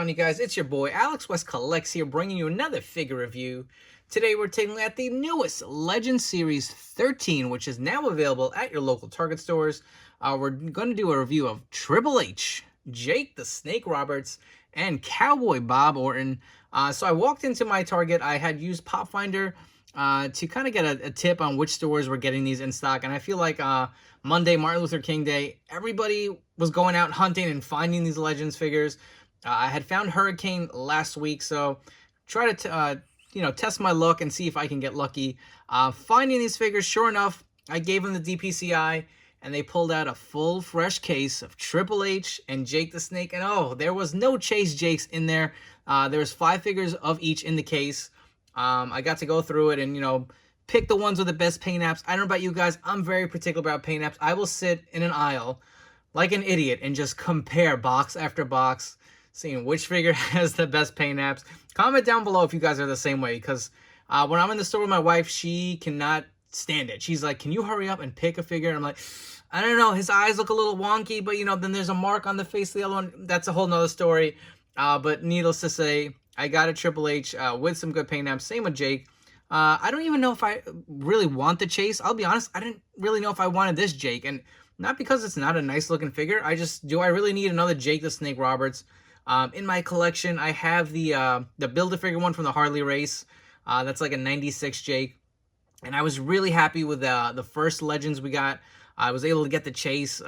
on, you guys? It's your boy Alex West Collects here, bringing you another figure review. Today we're taking a look at the newest Legend Series 13, which is now available at your local Target stores. We're going to do a review of Triple H, Jake the Snake Roberts, and Cowboy Bob Orton. So I walked into my Target. I had used Pop Finder to kind of get a tip on which stores were getting these in stock. And I feel like Monday, Martin Luther King Day, everybody was going out hunting and finding these Legends figures. I had found Hurricane last week, so try to test my luck and see if I can get lucky. Finding these figures, sure enough, I gave them the DPCI, and they pulled out a full, fresh case of Triple H and Jake the Snake. And oh, there was no Chase Jakes in there. There was 5 figures of each in the case. I got to go through it and, pick the ones with the best paint apps. I don't know about you guys. I'm very particular about paint apps. I will sit in an aisle like an idiot and just compare box after box, seeing which figure has the best paint apps. Comment down below if you guys are the same way, because when I'm in the store with my wife, she cannot stand it. She's like, can you hurry up and pick a figure? And I'm like, I don't know. His eyes look a little wonky, but, then there's a mark on the face of the other one. That's a whole nother story. But needless to say, I got a Triple H with some good paint apps. Same with Jake. I don't even know if I really want the Chase. I'll be honest, I didn't really know if I wanted this Jake. And not because it's not a nice looking figure. Do I really need another Jake the Snake Roberts? In my collection, I have the Build-A-Figure one from the Harley race. That's like a 96 Jake. And I was really happy with the first Legends we got. I was able to get the Chase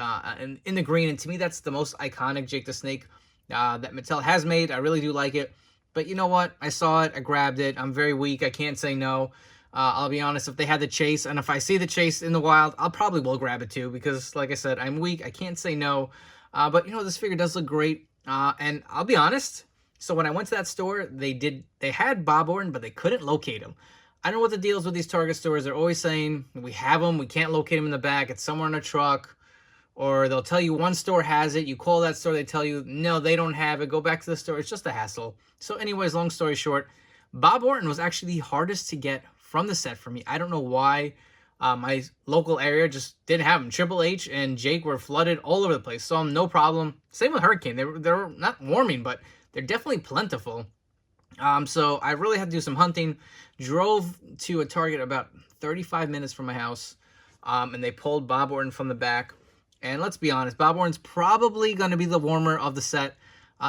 in the green. And to me, that's the most iconic Jake the Snake that Mattel has made. I really do like it. But you know what? I saw it. I grabbed it. I'm very weak. I can't say no. I'll be honest. If they had the Chase, and if I see the Chase in the wild, I'll probably will grab it too. Because, like I said, I'm weak. I can't say no. But, this figure does look great. And I'll be honest. So when I went to that store, they had Bob Orton, but they couldn't locate him. I don't know what the deal is with these Target stores. They're always saying, we have him. We can't locate him in the back. It's somewhere in a truck. Or they'll tell you one store has it. You call that store, they tell you, no, they don't have it. Go back to the store. It's just a hassle. So anyways, long story short, Bob Orton was actually the hardest to get from the set for me. I don't know why. My local area just didn't have him. Triple H and Jake were flooded all over the place. So no problem. Same with Hurricane. They're not warming, but they're definitely plentiful. So I really had to do some hunting. Drove to a Target about 35 minutes from my house. And they pulled Bob Orton from the back. And let's be honest, Bob Orton's probably going to be the warmer of the set.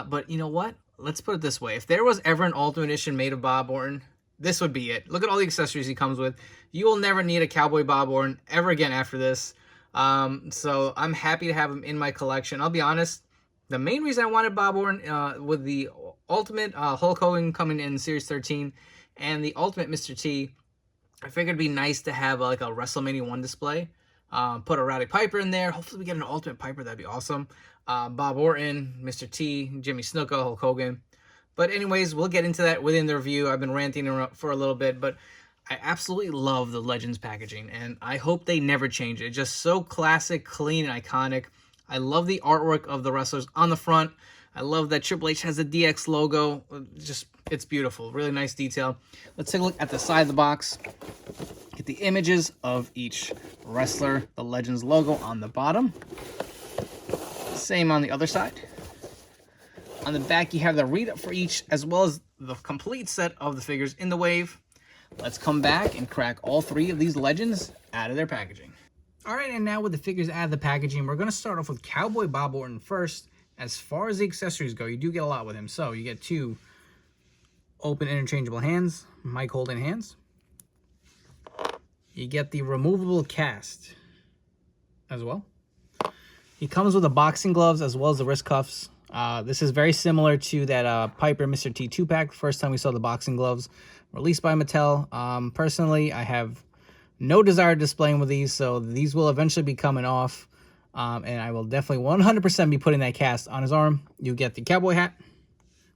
But you know what? Let's put it this way. If there was ever an Ultimate Edition made of Bob Orton, this would be it. Look at all the accessories he comes with. You will never need a Cowboy Bob Orton ever again after this. So I'm happy to have him in my collection. I'll be honest, the main reason I wanted Bob Orton with the Ultimate Hulk Hogan coming in Series 13 and the Ultimate Mr. T, I figured it'd be nice to have like a WrestleMania 1 display. Put a Rowdy Piper in there. Hopefully we get an Ultimate Piper. That'd be awesome. Bob Orton, Mr. T, Jimmy Snuka, Hulk Hogan. But anyways, we'll get into that within the review. I've been ranting for a little bit, but I absolutely love the Legends packaging, and I hope they never change it. It's just so classic, clean, and iconic. I love the artwork of the wrestlers on the front. I love that Triple H has the DX logo. It's beautiful. Really nice detail. Let's take a look at the side of the box. Get the images of each wrestler, the Legends logo on the bottom. Same on the other side. On the back, you have the read-up for each, as well as the complete set of the figures in the wave. Let's come back and crack all 3 of these Legends out of their packaging. All right, and now with the figures out of the packaging, we're going to start off with Cowboy Bob Orton first. As far as the accessories go, you do get a lot with him. So you get 2 open interchangeable hands, mic holding hands. You get the removable cast as well. He comes with the boxing gloves as well as the wrist cuffs. This is very similar to that Piper Mr. T 2-pack. First time we saw the boxing gloves released by Mattel. Personally, I have no desire to display them with these, so these will eventually be coming off. And I will definitely 100% be putting that cast on his arm. You get the cowboy hat.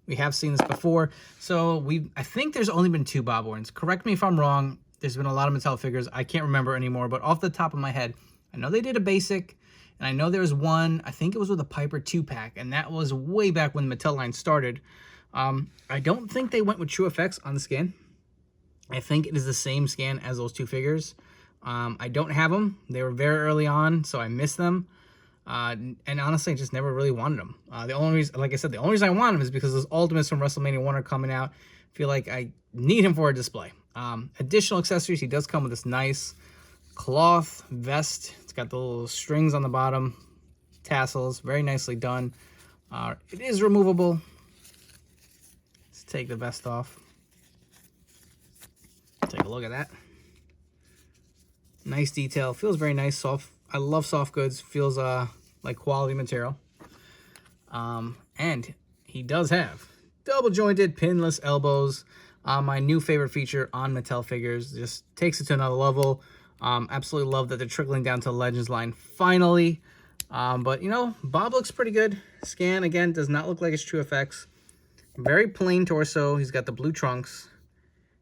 We have seen this before. So I think there's only been 2 Bob Ortons. Correct me if I'm wrong. There's been a lot of Mattel figures. I can't remember anymore, but off the top of my head, I know they did a basic, and I know there was one, I think it was with a Piper 2-pack, and that was way back when the Mattel line started. I don't think they went with True Effects on the scan. I think it is the same scan as those 2 figures. I don't have them. They were very early on, so I missed them. And honestly, I just never really wanted him. The only reason, like I said, the only reason I want him is because those Ultimates from WrestleMania 1 are coming out. I feel like I need him for a display. Additional accessories, he does come with this nice cloth vest. It's got the little strings on the bottom, tassels, very nicely done. It is removable. Let's take the vest off. Take a look at that. Nice detail. Feels very nice. Soft. I love soft goods. Feels like quality material. And he does have double jointed pinless elbows. My new favorite feature on Mattel figures. Just takes it to another level. Absolutely love that they're trickling down to the Legends line finally. But you know, Bob looks pretty good. Scan again does not look like it's true effects. Very plain torso. He's got the blue trunks.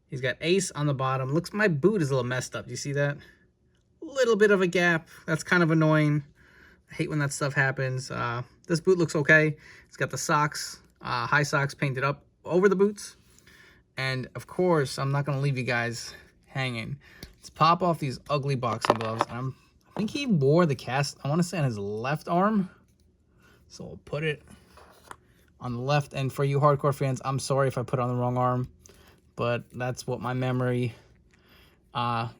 He's got Ace on the bottom. Looks, my boot is a little messed up. Do you see that? Little bit of a gap. That's kind of annoying. I hate when that stuff happens. This boot looks okay. It's got the socks, high socks painted up over the boots. And of course, I'm not going to leave you guys hanging. Let's pop off these ugly boxing gloves. I think he wore the cast, I want to say, on his left arm. So we'll put it on the left. And for you hardcore fans, I'm sorry if I put it on the wrong arm, but that's what my memory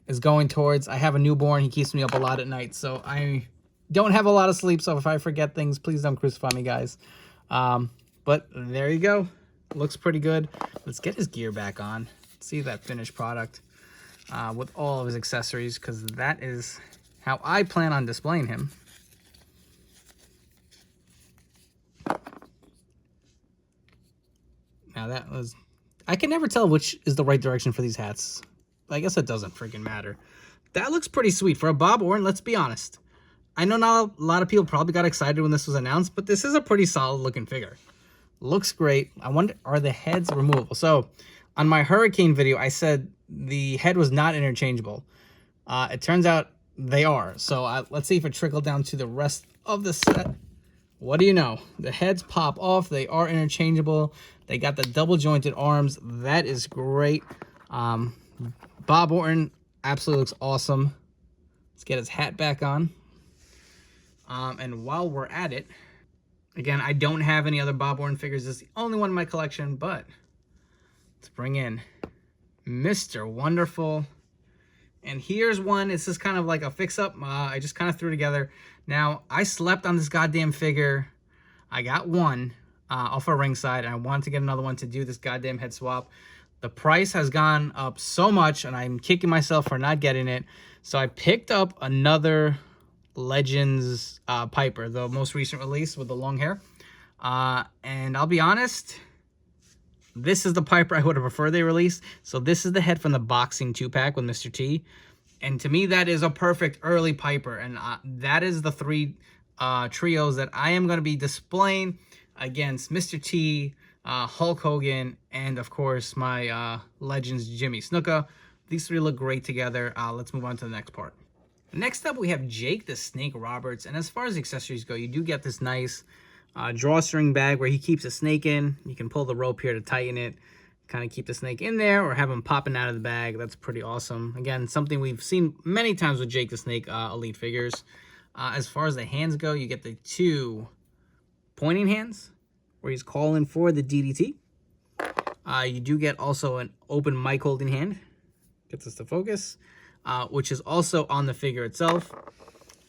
is going towards. I have a newborn. He keeps me up a lot at night, so I don't have a lot of sleep. So if I forget things, please don't crucify me, guys. But there you go. Looks pretty good. Let's get his gear back on. See that finished product with all of his accessories, because that is how I plan on displaying him. Now that was... I can never tell which is the right direction for these hats. I guess it doesn't freaking matter. That looks pretty sweet. For a Bob Orton, let's be honest. I know not a lot of people probably got excited when this was announced, but this is a pretty solid looking figure. Looks great. I wonder, are the heads removable? So, on my Hurricane video, I said the head was not interchangeable. It turns out they are. So, let's see if it trickled down to the rest of the set. What do you know? The heads pop off. They are interchangeable. They got the double jointed arms. That is great. Bob Orton absolutely looks awesome. Let's get his hat back on. And while we're at it, again, I don't have any other Bob Orton figures. This is the only one in my collection, but let's bring in Mr. Wonderful. And here's one. It's just kind of like a fix-up. I just kind of threw together. Now, I slept on this goddamn figure. I got one off of ringside, and I wanted to get another one to do this goddamn head swap. The price has gone up so much, and I'm kicking myself for not getting it. So I picked up another Legends Piper, the most recent release with the long hair. And I'll be honest, this is the Piper I would have preferred they released. So this is the head from the boxing 2-pack with Mr. T. And to me, that is a perfect early Piper. And that is the three trios that I am going to be displaying against Mr. T, Hulk Hogan, and of course my Legends Jimmy Snuka. These three look great together. Let's move on to the next part. Next up, we have Jake the Snake Roberts. And as far as accessories go, you do get this nice drawstring bag where he keeps a snake in. You can pull the rope here to tighten it, kind of keep the snake in there, or have him popping out of the bag. That's pretty awesome. Again, something we've seen many times with Jake the Snake Elite figures. As far as the hands go, you get the two pointing hands where he's calling for the DDT. You do get also an open mic holding hand. Gets us to focus, which is also on the figure itself.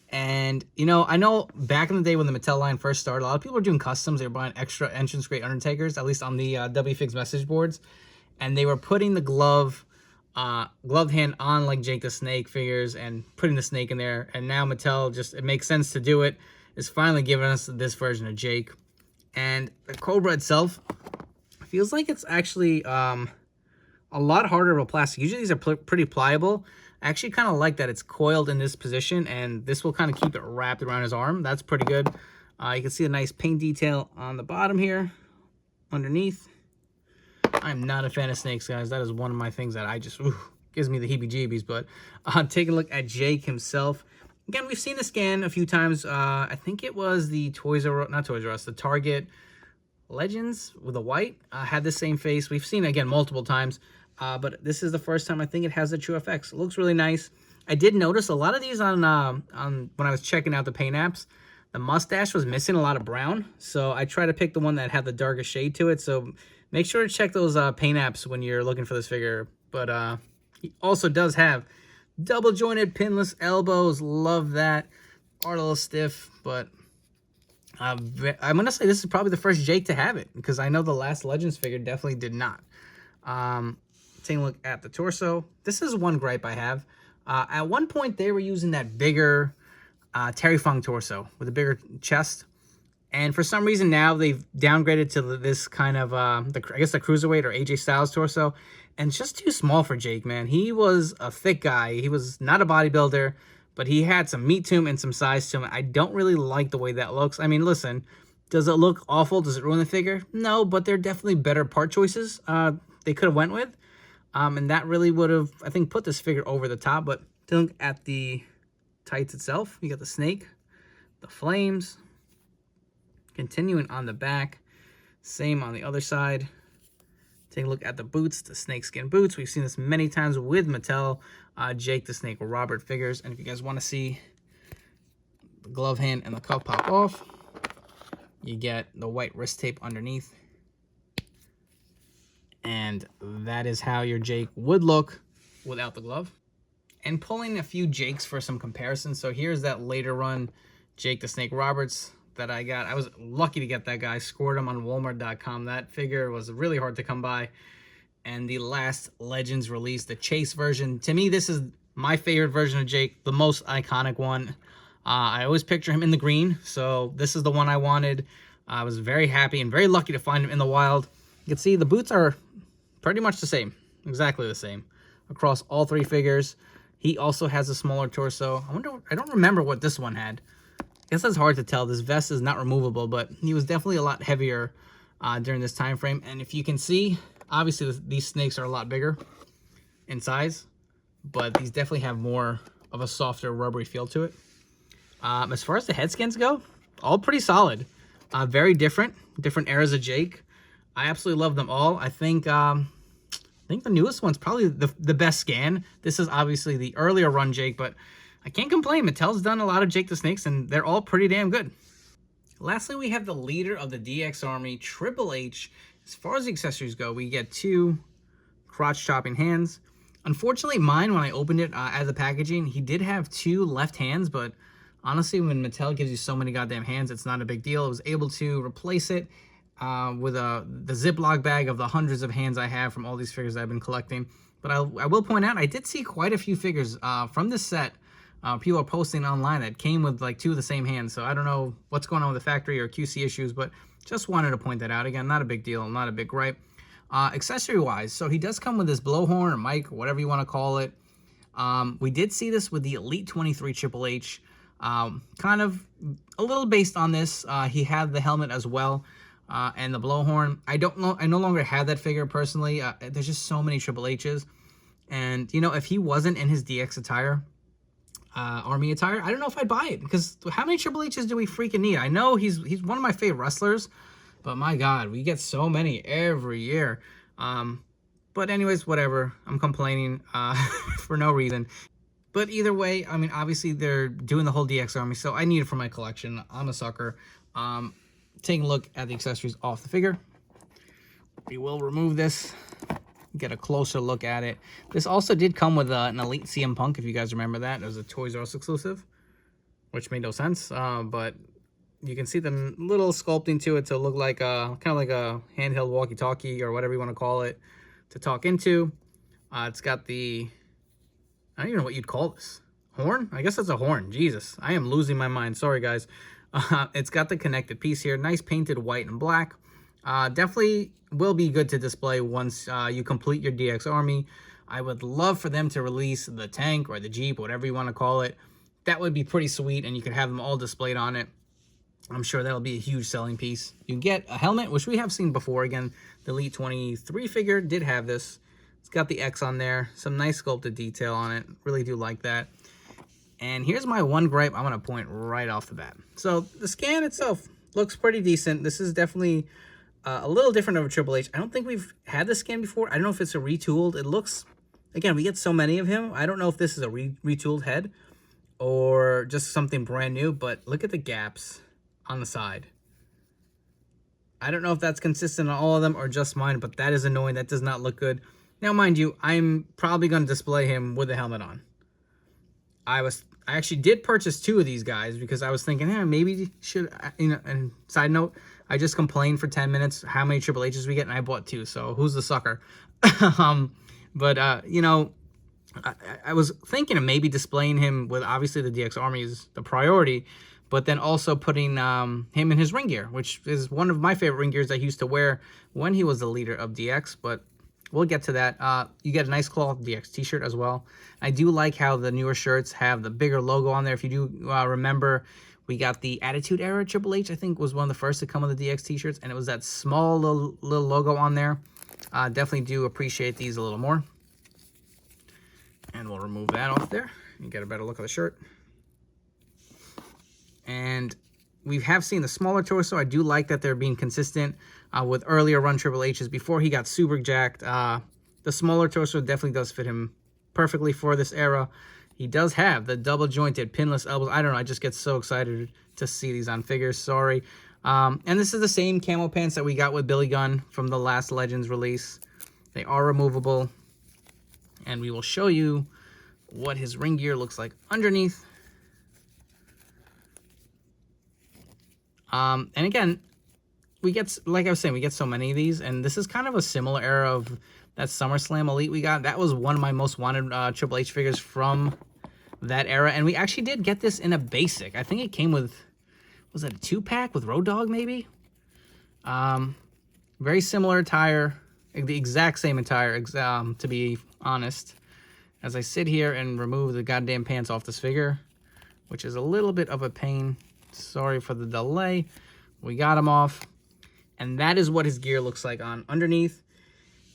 And, you know, I know back in the day when the Mattel line first started, a lot of people were doing customs. They were buying extra entrance grade Undertakers, at least on the WFIGS message boards. And they were putting the gloved hand on like Jake the Snake figures and putting the snake in there. And now Mattel, just, it makes sense to do it, is finally giving us this version of Jake. And the Cobra itself feels like it's actually a lot harder of a plastic. Usually these are pretty pliable. I actually kind of like that it's coiled in this position, and this will kind of keep it wrapped around his arm. That's pretty good. You can see a nice paint detail on the bottom here, underneath. I'm not a fan of snakes, guys. That is one of my things that I just, gives me the heebie-jeebies. But take a look at Jake himself. Again, we've seen the scan a few times. I think it was the the Target Legends with the white had the same face. We've seen it, again, multiple times. But this is the first time I think it has the true effects. It looks really nice. I did notice a lot of these on when I was checking out the paint apps. The mustache was missing a lot of brown, so I tried to pick the one that had the darkest shade to it. So make sure to check those paint apps when you're looking for this figure. But he also does have double jointed pinless elbows. Love that. Are a little stiff, but I'm gonna say this is probably the first Jake to have it, because I know the last Legends figure definitely did not. Taking a look at the torso, this is one gripe I have. At one point they were using that bigger Terry Funk torso with a bigger chest, and for some reason now they've downgraded to this kind of I guess the cruiserweight or AJ Styles torso, and it's just too small for Jake, man. He was a thick guy. He was not a bodybuilder, but he had some meat to him and some size to him. I don't really like the way that looks. I mean, listen, does it look awful? Does it ruin the figure? No, but there are definitely better part choices they could have went with. And that really would have, I think, put this figure over the top. But to look at the tights itself, you got the snake, the flames. Continuing on the back, same on the other side. Take a look at the boots, the snakeskin boots. We've seen this many times with Mattel, Jake the Snake Robert figures. And if you guys want to see the glove hand and the cuff pop off, you get the white wrist tape underneath. And that is how your Jake would look without the glove. And pulling a few Jakes for some comparisons. So here's that later run Jake the Snake Roberts that I got. I was lucky to get that guy. Scored him on Walmart.com. That figure was really hard to come by. And the last Legends release, the Chase version. To me, this is my favorite version of Jake, the most iconic one. I always picture him in the green, so this is the one I wanted. I was very happy and very lucky to find him in the wild. You can see the boots are pretty much the same, exactly the same, across all three figures. He also has a smaller torso. I don't remember what this one had. I guess that's hard to tell. This vest is not removable, but he was definitely a lot heavier during this time frame. And if you can see, obviously these snakes are a lot bigger in size, but these definitely have more of a softer rubbery feel to it. As far as the head skins go, all pretty solid. Very different eras of Jake. I absolutely love them all. I think the newest one's probably the best scan. This is obviously the earlier run Jake, but I can't complain. Mattel's done a lot of Jake the Snakes, and they're all pretty damn good. Lastly, we have the leader of the DX Army, Triple H. As far as the accessories go, we get two crotch-chopping hands. Unfortunately, mine, when I opened it out of the packaging, he did have two left hands, but honestly, when Mattel gives you so many goddamn hands, it's not a big deal. I was able to replace it with the Ziploc bag of the hundreds of hands I have from all these figures I've been collecting. But I will point out, I did see quite a few figures from this set. People are posting online that came with like two of the same hands. So I don't know what's going on with the factory or QC issues, but just wanted to point that out. Again, not a big deal, not a big gripe. Accessory-wise, so he does come with this blowhorn or mic, whatever you want to call it. We did see this with the Elite 23 Triple H. Kind of a little based on this. He had the helmet as well. And the blowhorn. I no longer have that figure personally. There's just so many Triple H's. And, you know, if he wasn't in his DX attire, Army attire, I don't know if I'd buy it. Because how many Triple H's do we freaking need? I know he's one of my favorite wrestlers. But my God, we get so many every year. But anyways, whatever. I'm complaining for no reason. But either way, I mean, obviously they're doing the whole DX Army. So I need it for my collection. I'm a sucker. Taking a look at the accessories off the figure. We will remove this, get a closer look at it. This also did come with an Elite CM Punk, if you guys remember that. It was a Toys R Us exclusive, which made no sense. But you can see the little sculpting to it to look like kind of like a handheld walkie-talkie or whatever you want to call it to talk into. It's got the, I don't even know what you'd call this. Horn? I guess that's a horn. Jesus, I am losing my mind. Sorry, guys. It's got the connected piece here. Nice painted white and black. Definitely will be good to display once you complete your DX Army. I would love for them to release the tank or the Jeep, whatever you want to call it. That would be pretty sweet, and you could have them all displayed on it. I'm sure that'll be a huge selling piece. You get a helmet, which we have seen before. Again, the Elite 23 figure did have this. It's got the X on there. Some nice sculpted detail on it. Really do like that. And here's my one gripe I'm going to point right off the bat. So the scan itself looks pretty decent. This is definitely a little different of a Triple H. I don't think we've had this scan before. I don't know if it's a retooled. It looks, again, we get so many of him. I don't know if this is a retooled head or just something brand new, but look at the gaps on the side. I don't know if that's consistent on all of them or just mine, but that is annoying. That does not look good. Now, mind you, I'm probably going to display him with the helmet on. I actually did purchase 2 of these guys because I was thinking, maybe should, you know, and side note, I just complained for 10 minutes how many Triple H's we get, and I bought 2, so who's the sucker? You know, I was thinking of maybe displaying him with, obviously the DX Army is the priority, but then also putting him in his ring gear, which is one of my favorite ring gears I used to wear when he was the leader of DX, but we'll get to that. You get a nice cloth DX t-shirt as well. I do like how the newer shirts have the bigger logo on there. If you do remember, we got the Attitude Era Triple H, I think, was one of the first to come with the DX t-shirts, and it was that small little logo on there. Definitely do appreciate these a little more. And we'll remove that off there. You get a better look at the shirt. And we have seen the smaller torso. I do like that they're being consistent with earlier run Triple H's before he got super jacked. The smaller torso definitely does fit him perfectly for this era. He does have the double jointed pinless elbows. I don't know. I just get so excited to see these on figures. Sorry. And this is the same camo pants that we got with Billy Gunn from the last Legends release. They are removable. And we will show you what his ring gear looks like underneath. And again, we get, like I was saying, we get so many of these, and this is kind of a similar era of that SummerSlam Elite we got. That was one of my most wanted Triple H figures from that era, and we actually did get this in a basic. I think it came with, was it a 2-pack with Road Dogg, maybe? Very similar attire, the exact same attire, to be honest. As I sit here and remove the goddamn pants off this figure, which is a little bit of a pain. Sorry for the delay. We got him off. And that is what his gear looks like on underneath.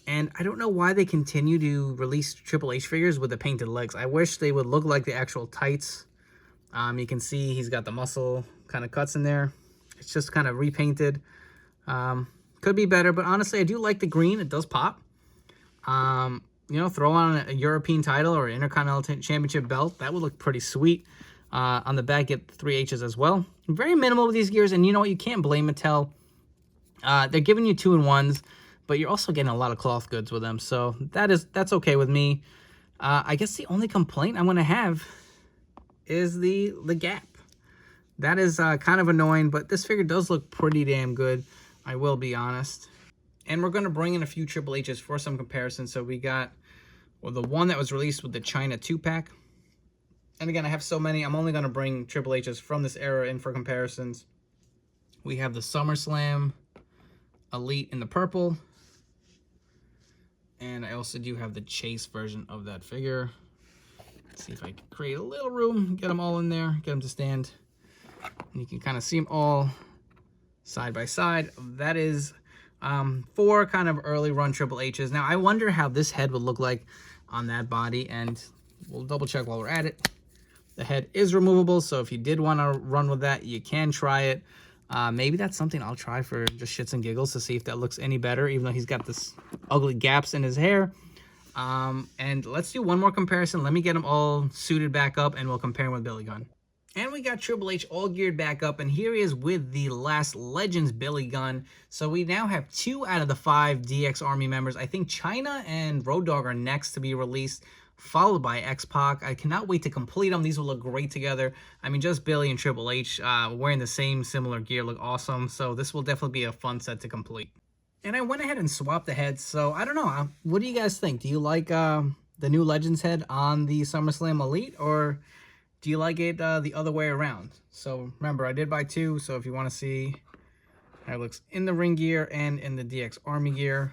And I don't know why they continue to release Triple H figures with the painted legs. I wish they would look like the actual tights. You can see he's got the muscle kind of cuts in there. It's just kind of repainted. Could be better, but honestly, I do like the green. It does pop. You know, throw on a European title or Intercontinental Championship belt. That would look pretty sweet. On the back, get 3 H's as well. Very minimal with these gears, and you know what? You can't blame Mattel. They're giving you 2-in-1s, but you're also getting a lot of cloth goods with them, so that's okay with me. I guess the only complaint I'm going to have is the gap. That is kind of annoying, but this figure does look pretty damn good, I will be honest. And we're going to bring in a few Triple H's for some comparison. So we got, well, the one that was released with the China 2-pack. And again, I have so many, I'm only going to bring Triple H's from this era in for comparisons. We have the SummerSlam Elite in the purple. And I also do have the Chase version of that figure. Let's see if I can create a little room, get them all in there, get them to stand. And you can kind of see them all side by side. That is 4 kind of early run Triple H's. Now, I wonder how this head would look like on that body, and we'll double check while we're at it. The head is removable, so if you did want to run with that, you can try it. Maybe that's something I'll try for just shits and giggles to see if that looks any better, even though he's got this ugly gaps in his hair. And let's do one more comparison. Let me get them all suited back up, and we'll compare him with Billy Gunn. And we got Triple H all geared back up, and here he is with the last Legends Billy Gunn. So we now have 2 out of the 5 DX Army members. I think China and Road Dogg are next to be released, followed by X-Pac. I cannot wait to complete them. These will look great together. I mean, just Billy and Triple H wearing the same similar gear look awesome. So this will definitely be a fun set to complete. And I went ahead and swapped the heads. So I don't know. What do you guys think? Do you like the new Legends head on the SummerSlam Elite, or do you like it the other way around? So remember, I did buy 2. So if you want to see how it looks in the ring gear and in the DX Army gear.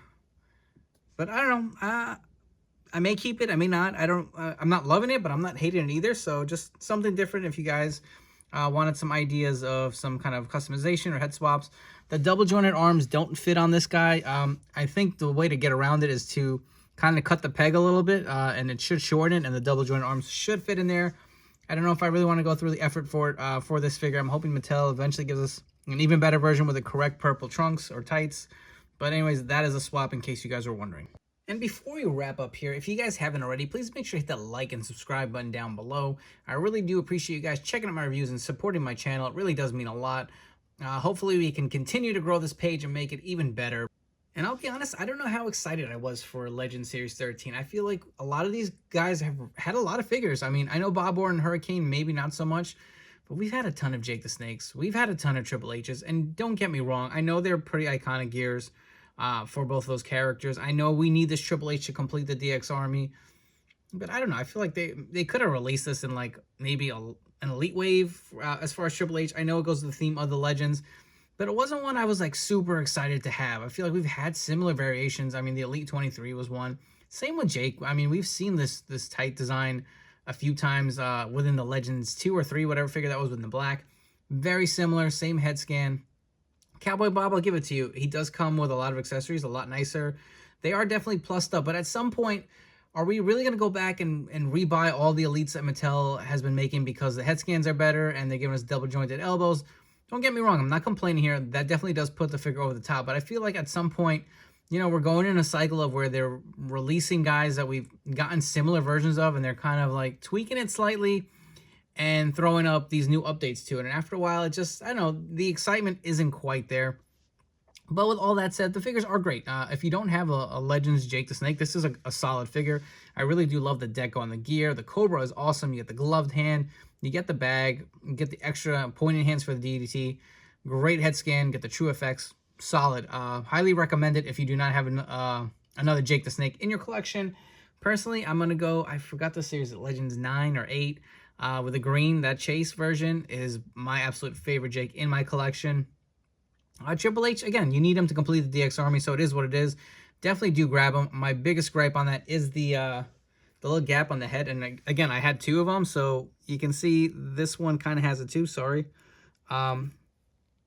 But I don't know. I may keep it, I may not. I'm not loving it, but I'm not hating it either. So just something different if you guys wanted some ideas of some kind of customization or head swaps. The double jointed arms don't fit on this guy. I think the way to get around it is to kind of cut the peg a little bit, and it should shorten it, and the double jointed arms should fit in there. I don't know if I really want to go through the effort for it for this figure. I'm hoping Mattel eventually gives us an even better version with the correct purple trunks or tights. But anyways, that is a swap in case you guys were wondering. And before we wrap up here, if you guys haven't already, please make sure to hit that like and subscribe button down below. I really do appreciate you guys checking out my reviews and supporting my channel. It really does mean a lot. Hopefully we can continue to grow this page and make it even better. And I'll be honest, I don't know how excited I was for Legend Series 13. I feel like a lot of these guys have had a lot of figures. I mean, I know Bob Orton and Hurricane, maybe not so much, but we've had a ton of Jake the Snakes. We've had a ton of Triple H's, and don't get me wrong, I know they're pretty iconic gears for both those characters. I know we need this Triple H to complete the DX Army, but I don't know. I feel like they could have released this in like maybe an Elite Wave as far as Triple H. I know it goes to the theme of the Legends, but it wasn't one I was like super excited to have. I feel like we've had similar variations. I mean, the Elite 23 was one. Same with Jake. I mean, we've seen this tight design a few times within the Legends 2 or 3, whatever figure that was within the black. Very similar, same head scan. Cowboy Bob, I'll give it to you. He does come with a lot of accessories, a lot nicer. They are definitely plussed up, but at some point, are we really going to go back and rebuy all the Elites that Mattel has been making because the head scans are better and they're giving us double jointed elbows? Don't get me wrong, I'm not complaining here. That definitely does put the figure over the top, but I feel like at some point, you know, we're going in a cycle of where they're releasing guys that we've gotten similar versions of, and they're kind of like tweaking it slightly and throwing up these new updates to it. And after a while, it just, I don't know, the excitement isn't quite there. But with all that said, the figures are great. If you don't have a Legends Jake the Snake, this is a solid figure. I really do love the deco on the gear. The Cobra is awesome. You get the gloved hand. You get the bag. You get the extra pointed hands for the DDT. Great head scan. Get the true effects. Solid. Highly recommend it if you do not have another Jake the Snake in your collection. Personally, I'm going to go, I forgot the series, Legends 9 or 8 with the green. That Chase version is my absolute favorite Jake in my collection. Triple H, again, you need him to complete the DX Army, so it is what it is. Definitely do grab him. My biggest gripe on that is the little gap on the head. And again, I had 2 of them, so you can see this one kind of has it too. Sorry.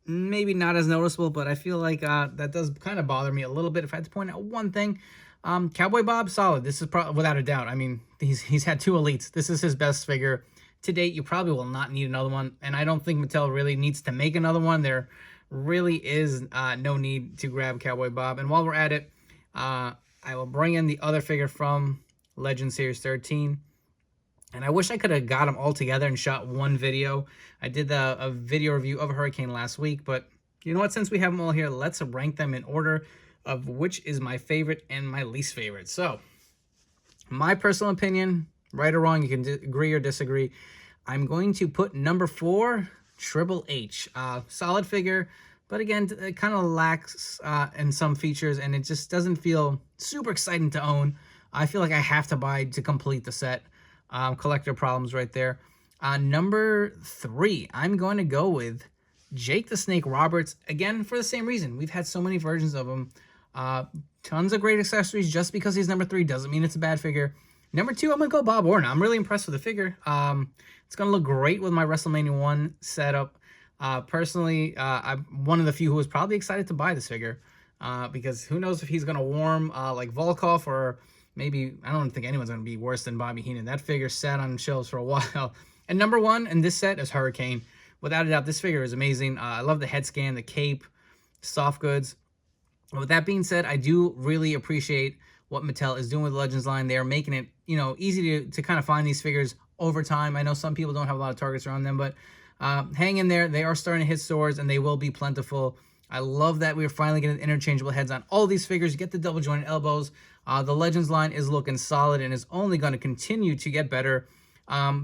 Maybe not as noticeable, but I feel like that does kind of bother me a little bit. If I had to point out one thing, Cowboy Bob, solid. This is probably without a doubt. I mean, he's had 2 Elites. This is his best figure to date. You probably will not need another one, and I don't think Mattel really needs to make another one. There really is no need to grab Cowboy Bob. And while we're at it, I will bring in the other figure from Legend Series 13. And I wish I could have got them all together and shot one video. I did a video review of Hurricane last week, but you know what? Since we have them all here, let's rank them in order of which is my favorite and my least favorite. So, my personal opinion, right or wrong, you can agree or disagree. I'm going to put number 4, Triple H. Solid figure, but again, it kind of lacks in some features, and it just doesn't feel super exciting to own. I feel like I have to buy to complete the set. Collector problems right there. Number 3, I'm going to go with Jake the Snake Roberts. Again, for the same reason. We've had so many versions of him. Tons of great accessories. Just because he's number 3 doesn't mean it's a bad figure. Number 2, I'm going to go Bob Orton. I'm really impressed with the figure. It's going to look great with my WrestleMania 1 setup. Personally, I'm one of the few who was probably excited to buy this figure. Because who knows if he's going to warm like Volkov, or maybe, I don't think anyone's going to be worse than Bobby Heenan. That figure sat on shelves for a while. And number 1 in this set is Hurricane. Without a doubt, this figure is amazing. I love the head scan, the cape, soft goods. With that being said, I do really appreciate what Mattel is doing with the Legends line. They are making it, you know, easy to kind of find these figures over time. I know some people don't have a lot of targets around them, but hang in there. They are starting to hit stores, and they will be plentiful. I love that we're finally getting interchangeable heads on all these figures. You get the double jointed elbows. The Legends line is looking solid and is only going to continue to get better.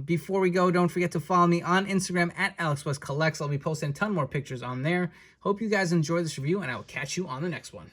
Before we go, don't forget to follow me on Instagram at AlexWestCollects. I'll be posting a ton more pictures on there. Hope you guys enjoy this review, and I will catch you on the next one.